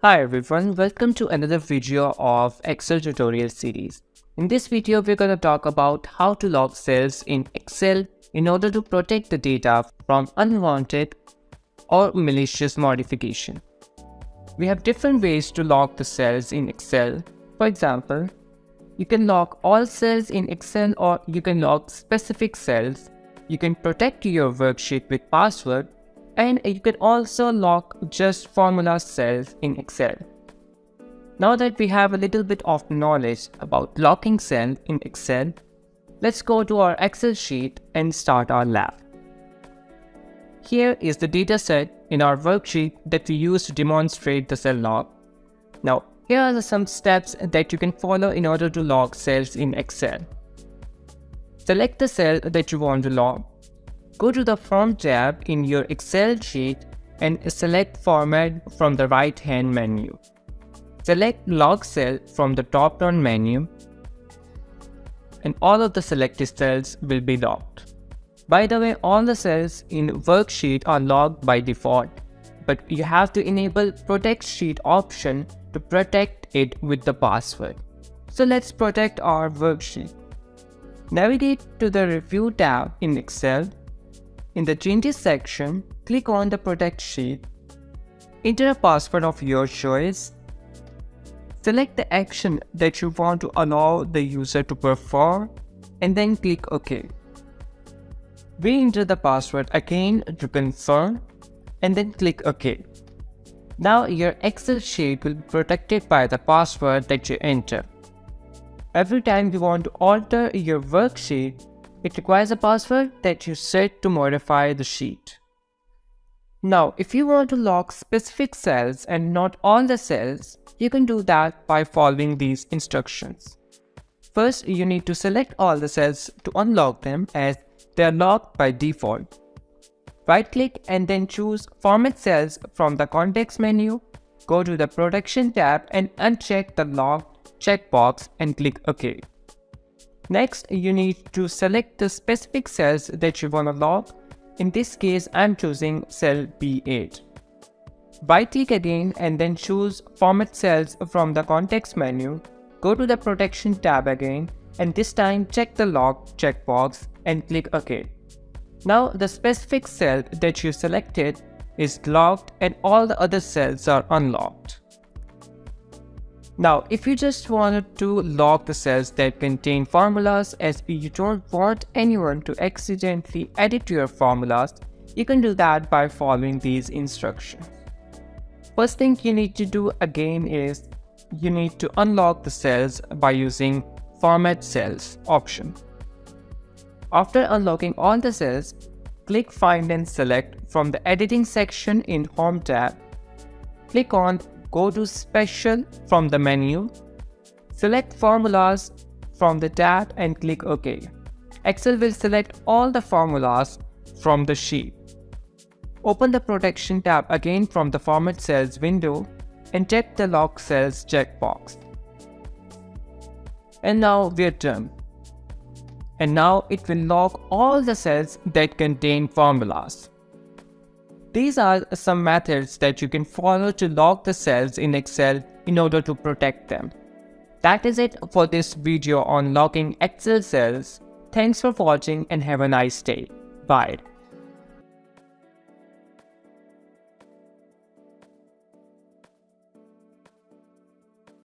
Hi everyone, welcome to another video of Excel tutorial series. In this video, we're going to talk about how to lock cells in Excel in order to protect the data from unwanted or malicious modification. We have different ways to lock the cells in Excel. For example, you can lock all cells in Excel or you can lock specific cells. You can protect your worksheet with password. And you can also lock just formula cells in Excel. Now that we have a little bit of knowledge about locking cells in Excel, let's go to our Excel sheet and start our lab. Here is the data set in our worksheet that we use to demonstrate the cell lock. Now, here are some steps that you can follow in order to lock cells in Excel. Select the cell that you want to lock. Go to the Form tab in your Excel sheet and select Format from the right-hand menu. Select Lock Cell from the top-down menu, and all of the selected cells will be locked. By the way, all the cells in Worksheet are locked by default, but you have to enable Protect Sheet option to protect it with the password. So let's protect our worksheet. Navigate to the Review tab in Excel. In the Changes section, click on the Protect Sheet. Enter a password of your choice. Select the action that you want to allow the user to perform and then click OK. Re-enter the password again to confirm and then click OK. Now your Excel sheet will be protected by the password that you enter. Every time you want to alter your worksheet, it requires a password that you set to modify the sheet. Now, if you want to lock specific cells and not all the cells, you can do that by following these instructions. First, you need to select all the cells to unlock them as they are locked by default. Right-click and then choose Format Cells from the context menu. Go to the Protection tab and uncheck the Lock checkbox and click OK. Next, you need to select the specific cells that you want to lock. In this case, I'm choosing cell B8. Right-click again and then choose Format Cells from the context menu. Go to the Protection tab again and this time check the Lock checkbox and click OK. Now the specific cell that you selected is locked and all the other cells are unlocked. Now, if you just wanted to lock the cells that contain formulas as you don't want anyone to accidentally edit your formulas, you can do that by following these instructions. First thing you need to do again is you need to unlock the cells by using Format Cells option. After unlocking all the cells, click Find and Select from the Editing section in Home tab. Click on Go to Special from the menu. Select Formulas from the tab and click OK. Excel will select all the formulas from the sheet. Open the Protection tab again from the Format Cells window and check the Lock Cells checkbox. And now we're done. And now it will lock all the cells that contain formulas. These are some methods that you can follow to lock the cells in Excel in order to protect them. That is it for this video on locking Excel cells. Thanks for watching and have a nice day. Bye.